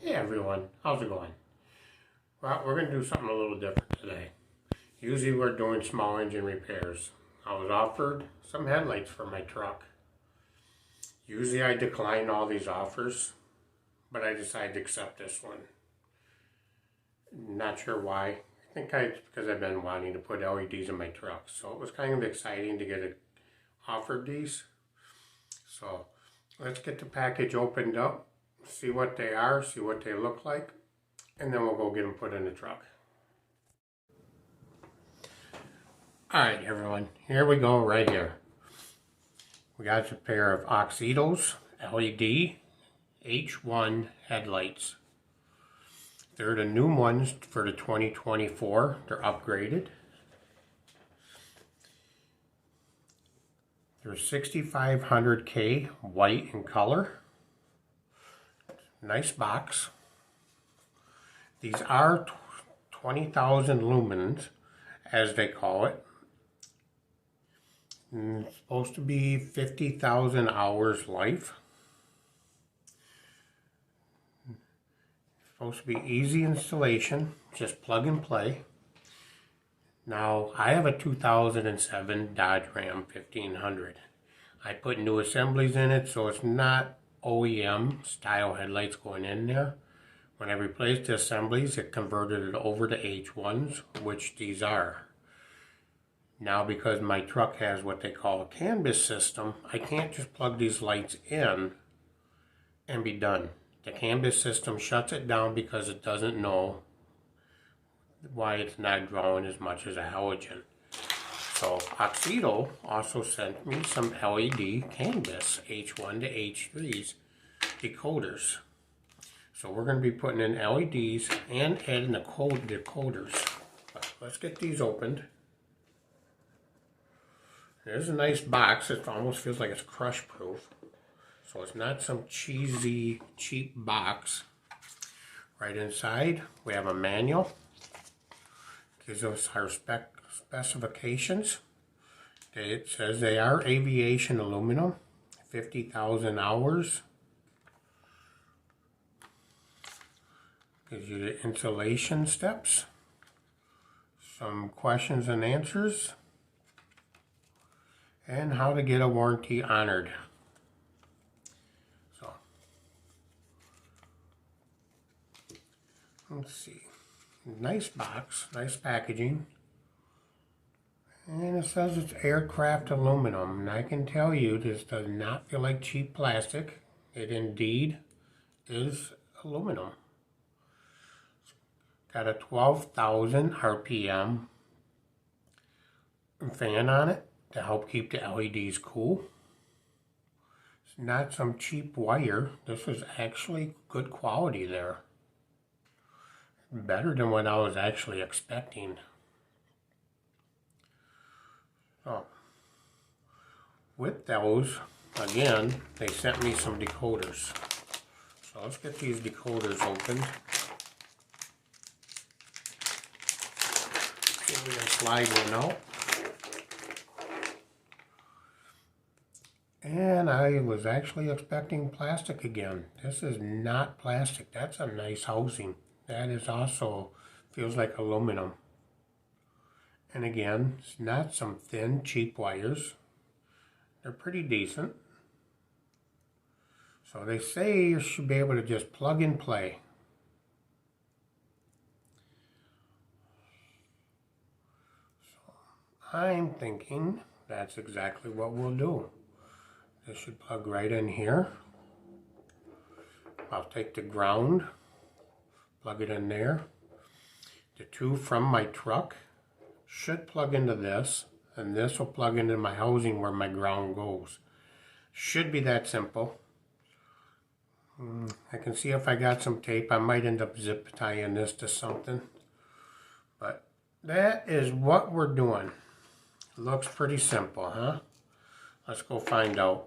Hey everyone, how's it going? Well, we're going to do something a little different today. Usually we're doing small engine repairs. I was offered some headlights for my truck. Usually I decline all these offers, but I decided to accept this one. Not sure why. I think it's because I've been wanting to put LEDs in my truck. So it was kind of exciting to get offered these. So let's get the package opened up, see what they are, see what they look like, and then we'll go get them put in the truck. Alright everyone, here we go right here. We got a pair of Auxito's LED H1 headlights. They're the new ones for the 2024. They're upgraded. They're 6500K white in color. Nice box. These are 20,000 lumens, as they call it. And it's supposed to be 50,000 hours life. It's supposed to be easy installation, just plug and play. Now, I have a 2007 Dodge Ram 1500. I put new assemblies in it, so it's not OEM style headlights going in there. When I replaced the assemblies, it converted it over to H1s, which these are. Now, because my truck has what they call a Canbus system, I can't just plug these lights in and be done. The Canbus system shuts it down because it doesn't know why it's not drawing as much as a halogen. So Oxido also sent me some LED Canbus H1 to H3s decoders. So we're going to be putting in LEDs and adding the decoders. But let's get these opened. There's a nice box. It almost feels like it's crush proof. So it's not some cheesy, cheap box. Right inside, we have a manual. Gives us our specifications. It says they are aviation aluminum, 50,000 hours. Gives you the installation steps, some questions and answers, and how to get a warranty honored. So, let's see. Nice box, nice packaging. And it says it's aircraft aluminum. And I can tell you this does not feel like cheap plastic. It indeed is aluminum. Got a 12,000 RPM fan on it to help keep the LEDs cool. It's not some cheap wire. This is actually good quality there. Better than what I was actually expecting. So, with those, again, they sent me some decoders. So let's get these decoders opened. We're going to slide one out. And I was actually expecting plastic again. This is not plastic. That's a nice housing. That is also, feels like aluminum. And again, it's not some thin, cheap wires. They're pretty decent. So they say you should be able to just plug and play. I'm thinking that's exactly what we'll do. This should plug right in here. I'll take the ground, plug it in there. The two from my truck should plug into this, and this will plug into my housing where my ground goes. Should be that simple. I can see if I got some tape, I might end up zip tying this to something. But that is what we're doing. Looks pretty simple, huh? Let's go find out.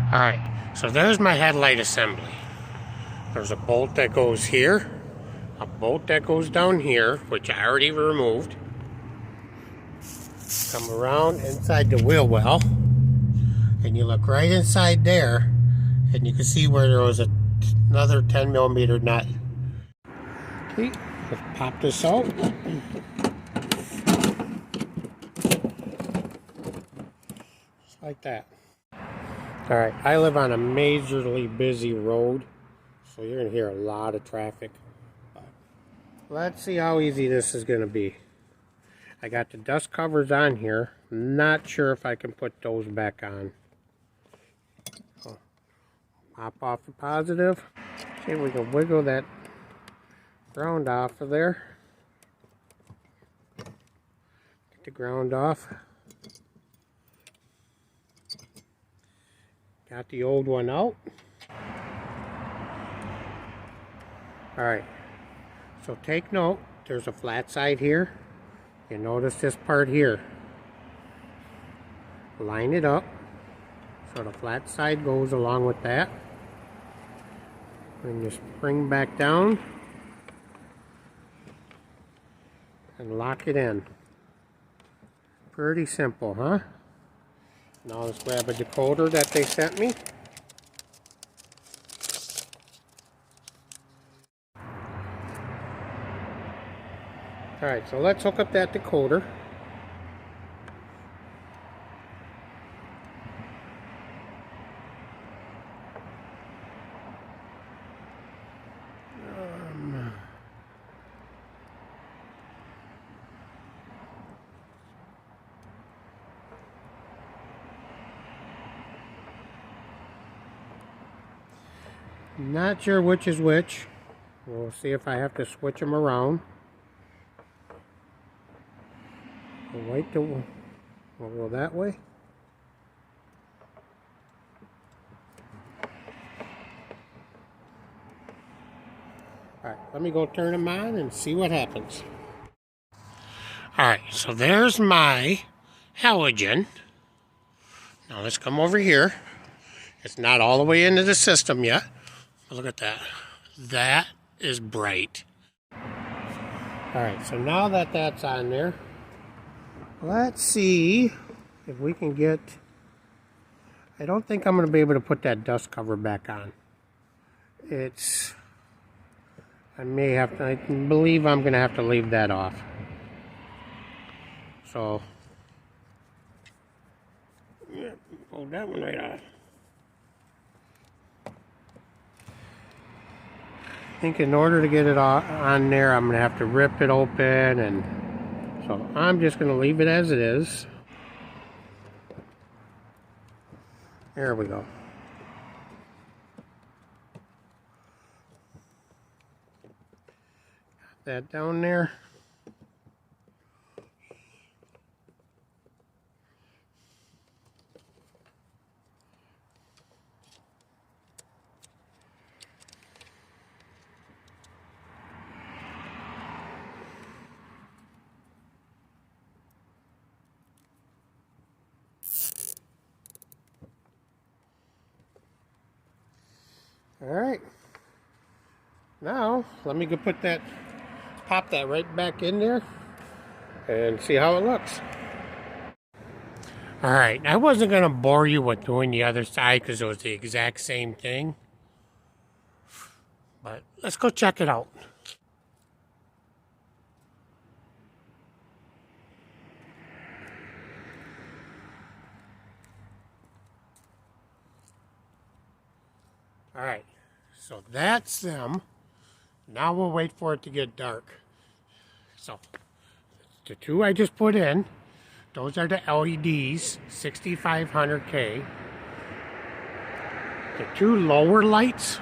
Alright, so there's my headlight assembly. There's a bolt that goes here, a bolt that goes down here, which I already removed. Come around inside the wheel well, and you look right inside there, and you can see where there was another 10mm nut. Okay, let's pop this out. Just like that. Alright, I live on a majorly busy road, so you're going to hear a lot of traffic. But let's see how easy this is going to be. I got the dust covers on here. Not sure if I can put those back on. So, pop off the positive. See if we can wiggle that ground off of there. Get the ground off. Got the old one out. Alright, so take note, there's a flat side here. You notice this part here. Line it up so the flat side goes along with that. Bring your spring back down and lock it in. Pretty simple, huh? Now let's grab a decoder that they sent me. Alright, so let's hook up that decoder. Not sure which is which. We'll see if I have to switch them around. We'll go that way. Alright, let me go turn them on and see what happens. Alright, so there's my halogen. Now let's come over here. It's not all the way into the system yet. Look at that. That is bright. Alright, so now that that's on there, let's see if we can get... I don't think I'm going to be able to put that dust cover back on. I may have to... I believe I'm going to have to leave that off. So... yeah, pull that one right off. I think in order to get it on there, I'm going to have to rip it open, and so I'm just going to leave it as it is. There we go. Got that down there. Alright, now let me go pop that right back in there and see how it looks. Alright, I wasn't going to bore you with doing the other side because it was the exact same thing, but let's go check it out. Alright, so that's them. Now we'll wait for it to get dark. So, the two I just put in, those are the LEDs, 6500K. The two lower lights,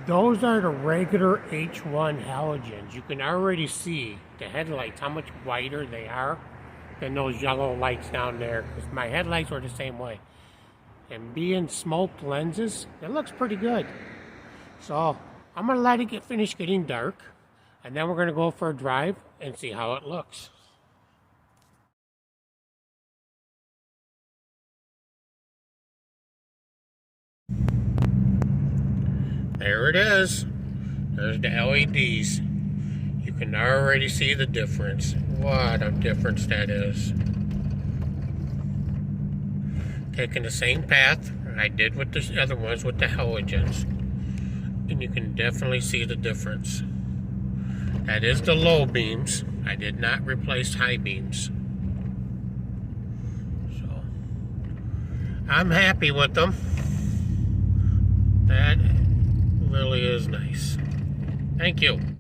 those are the regular H1 halogens. You can already see the headlights, how much whiter they are than those yellow lights down there. Because my headlights were the same way. And being smoked lenses, it looks pretty good. So I'm going to let it finish getting dark, and then we're going to go for a drive and see how it looks. There it is. There's the LEDs. You can already see the difference. What a difference that is. Taking the same path I did with the other ones with the halogens. And you can definitely see the difference. That is the low beams. I did not replace high beams. So, I'm happy with them. That really is nice. Thank you.